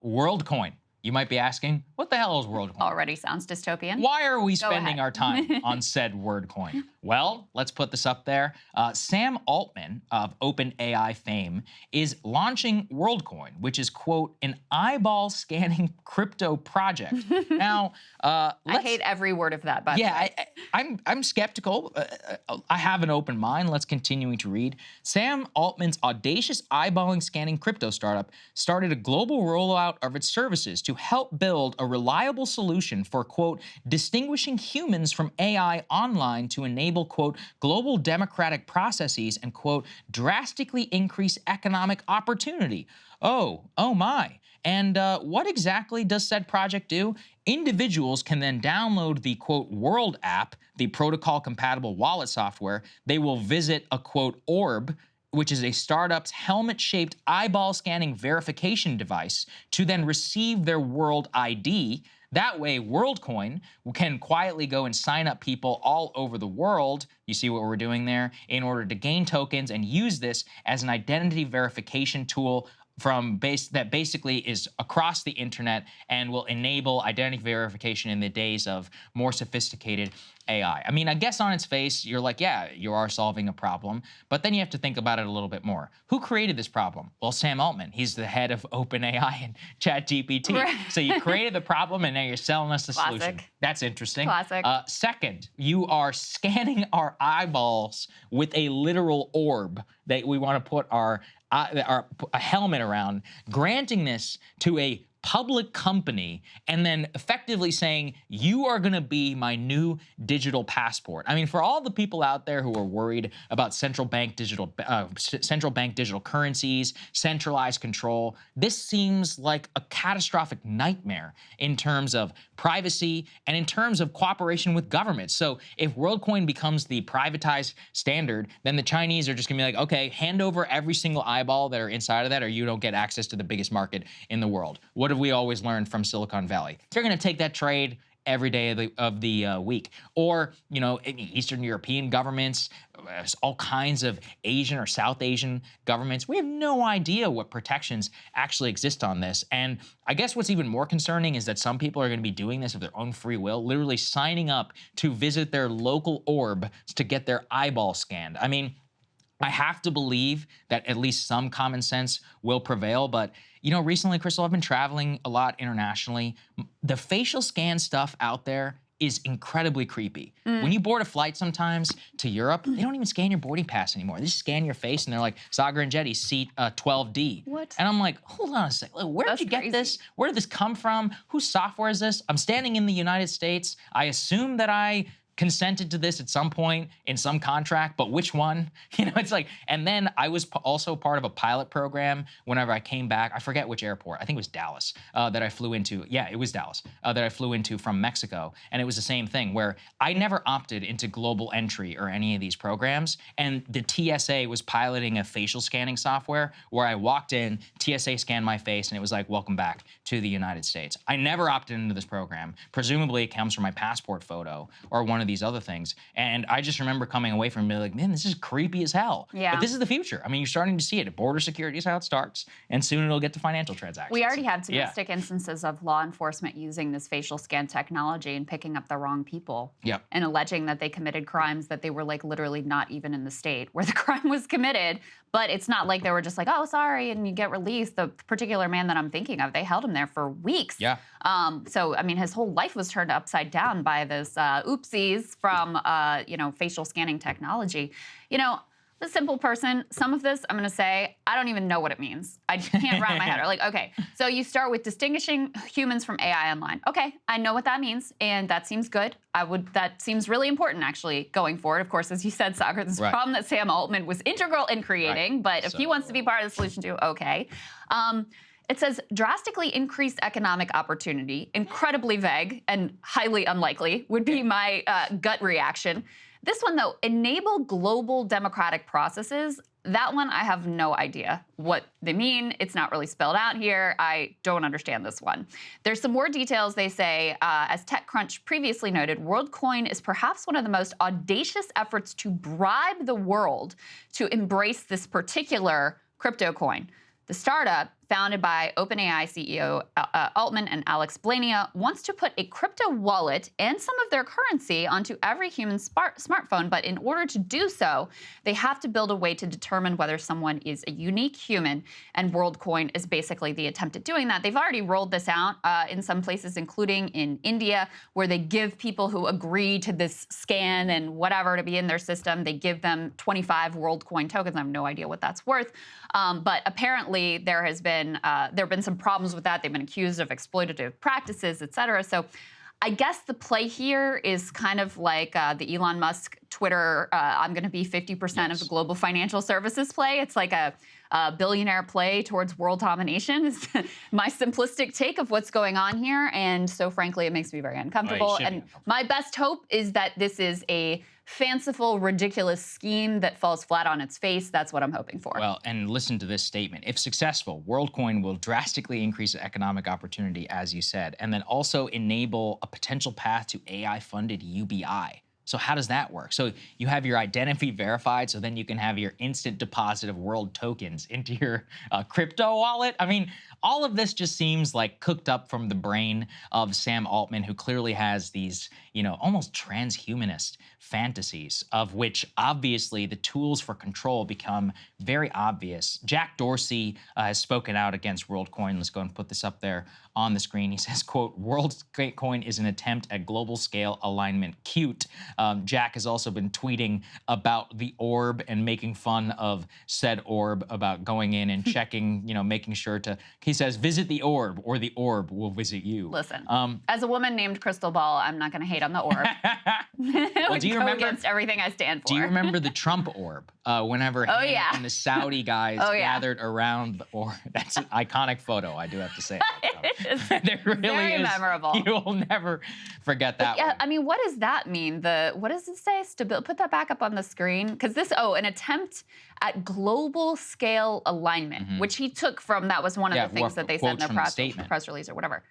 Worldcoin. You might be asking, what the hell is Worldcoin? Already sounds dystopian. Why are we spending our time on said Worldcoin? Well, let's put this up there. Sam Altman of OpenAI fame is launching Worldcoin, which is, quote, an eyeball scanning crypto project. Now, I hate every word of that, by the way. I'm skeptical. I have an open mind. Let's continue to read. Sam Altman's audacious eyeballing scanning crypto startup started a global rollout of its services to help build a reliable solution for, quote, distinguishing humans from AI online to enable, quote, global democratic processes and, quote, drastically increase economic opportunity. Oh my. And what exactly does said project do? Individuals can then download the, quote, World app, the protocol-compatible wallet software. They will visit a, quote, orb, which is a startup's helmet-shaped eyeball scanning verification device, to then receive their World ID. That way, Worldcoin can quietly go and sign up people all over the world, you see what we're doing there, in order to gain tokens and use this as an identity verification tool that basically is across the internet and will enable identity verification in the days of more sophisticated AI. I mean, I guess on its face, you're like, yeah, you are solving a problem, but then you have to think about it a little bit more. Who created this problem? Well, Sam Altman. He's the head of OpenAI and ChatGPT. Right. So you created the problem and now you're selling us the solution. That's interesting. Classic. Second, you are scanning our eyeballs with a literal orb that we want to put a helmet around, granting this to a public company and then effectively saying, you are gonna be my new digital passport. I mean, for all the people out there who are worried about central bank digital currencies, centralized control, this seems like a catastrophic nightmare in terms of privacy and in terms of cooperation with governments. So if Worldcoin becomes the privatized standard, then the Chinese are just gonna be like, okay, hand over every single eyeball that are inside of that or you don't get access to the biggest market in the world. What have we always learned from Silicon Valley? They're gonna take that trade every day of the week. Or, you know, Eastern European governments, all kinds of Asian or South Asian governments. We have no idea what protections actually exist on this. And I guess what's even more concerning is that some people are gonna be doing this of their own free will, literally signing up to visit their local orb to get their eyeball scanned. I mean, I have to believe that at least some common sense will prevail, but you know, recently, Krystal, I've been traveling a lot internationally. The facial scan stuff out there is incredibly creepy. When you board a flight sometimes to Europe, they don't even scan your boarding pass anymore. They just scan your face and they're like, Saagar and Jetty, seat 12D. What? And I'm like, hold on a sec, where did you get this? Where did this come from? Whose software is this? I'm standing in the United States. I assume that I consented to this at some point in some contract, but which one? You know, it's like, and then I was also part of a pilot program whenever I came back. I forget which airport. I think it was Dallas that I flew into. Yeah, it was Dallas that I flew into from Mexico. And it was the same thing where I never opted into global entry or any of these programs. And the TSA was piloting a facial scanning software where I walked in, TSA scanned my face, and it was like, welcome back to the United States. I never opted into this program. Presumably it comes from my passport photo or one of these other things. And I just remember coming away from it and being like, man, this is creepy as hell. Yeah. But this is the future. I mean, you're starting to see it. Border security is how it starts, and soon it'll get to financial transactions. We already have domestic instances of law enforcement using this facial scan technology and picking up the wrong people. Yep. And alleging that they committed crimes that they were like literally not even in the state where the crime was committed. But it's not like they were just like, oh, sorry, and you get released. The particular man that I'm thinking of, they held him there for weeks. Yeah. So, I mean, his whole life was turned upside down by this oopsies from, you know, facial scanning technology. You know, the simple person, some of this, I'm going to say, I don't even know what it means. I can't wrap my head around. Like, okay, so you start with distinguishing humans from AI online. Okay, I know what that means, and that seems good. That seems really important, actually, going forward. Of course, as you said, Saagar, this problem that Sam Altman was integral in creating, but if he wants to be part of the solution too, okay. It says drastically increased economic opportunity, incredibly vague and highly unlikely would be my gut reaction. This one, though, enable global democratic processes. That one, I have no idea what they mean. It's not really spelled out here. I don't understand this one. There's some more details. They say, as TechCrunch previously noted, Worldcoin is perhaps one of the most audacious efforts to bribe the world to embrace this particular crypto coin. The startup founded by OpenAI CEO Altman and Alex Blania, wants to put a crypto wallet and some of their currency onto every human smartphone. But in order to do so, they have to build a way to determine whether someone is a unique human. And Worldcoin is basically the attempt at doing that. They've already rolled this out in some places, including in India, where they give people who agree to this scan and whatever to be in their system, they give them 25 Worldcoin tokens. I have no idea what that's worth. But apparently there have been some problems with that. They've been accused of exploitative practices, et cetera. So I guess the play here is kind of like the Elon Musk Twitter, I'm going to be 50% of the global financial services play. It's like a billionaire play towards world domination is my simplistic take of what's going on here. And so frankly, it makes me very uncomfortable. And my best hope is that this is a fanciful, ridiculous scheme that falls flat on its face. That's what I'm hoping for. Well, and listen to this statement. If successful, Worldcoin will drastically increase economic opportunity, as you said, and then also enable a potential path to AI-funded UBI. So how does that work? So you have your identity verified, so then you can have your instant deposit of world tokens into your crypto wallet. I mean, all of this just seems like cooked up from the brain of Sam Altman, who clearly has these, almost transhumanist fantasies, of which obviously the tools for control become very obvious. Jack Dorsey has spoken out against Worldcoin. Let's go and put this up there on the screen. He says, quote, Worldcoin is an attempt at global scale alignment. Cute. Jack has also been tweeting about the orb and making fun of said orb, about going in and checking, making sure to, he says, visit the orb or the orb will visit you. Listen, as a woman named Crystal Ball, I'm not going to hate on the orb. Well, do you remember against everything I stand for? Do you remember the Trump orb? Whenever him and the Saudi guys gathered around the orb. That's an iconic photo, I do have to say. There really very is. Memorable. You will never forget that one. I mean, what does that mean? What does it say? Put that back up on the screen. Because an attempt at global scale alignment, which he took from, that was one of the things that they said in their press release or whatever.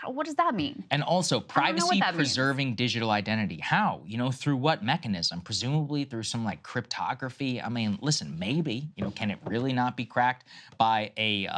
What does that mean? And also, privacy-preserving digital identity. How? Through what mechanism? Presumably through some cryptography. I mean, listen, maybe. Can it really not be cracked by a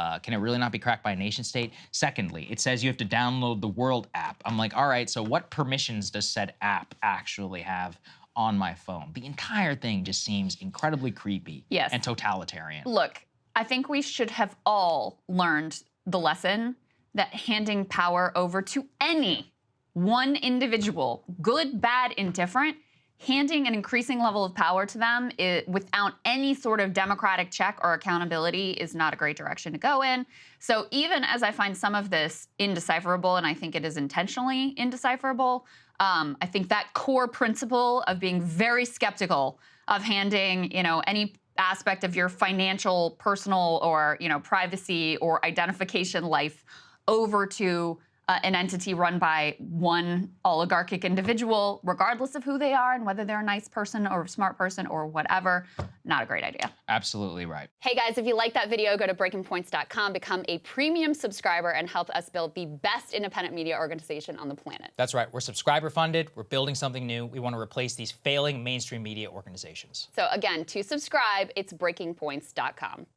nation state? Secondly, it says you have to download the World app. I'm like, all right. So what permissions does said app actually have on my phone? The entire thing just seems incredibly creepy and totalitarian. Look, I think we should have all learned the lesson that handing power over to any one individual, good, bad, indifferent, handing an increasing level of power to them without any sort of democratic check or accountability is not a great direction to go in. So even as I find some of this indecipherable, and I think it is intentionally indecipherable, I think that core principle of being very skeptical of handing, any aspect of your financial, personal, or, privacy or identification life over to an entity run by one oligarchic individual, regardless of who they are and whether they're a nice person or a smart person or whatever, not a great idea. Absolutely right. Hey guys, if you like that video, go to breakingpoints.com, become a premium subscriber, and help us build the best independent media organization on the planet. That's right. We're subscriber funded. We're building something new. We want to replace these failing mainstream media organizations. So again, to subscribe, it's breakingpoints.com.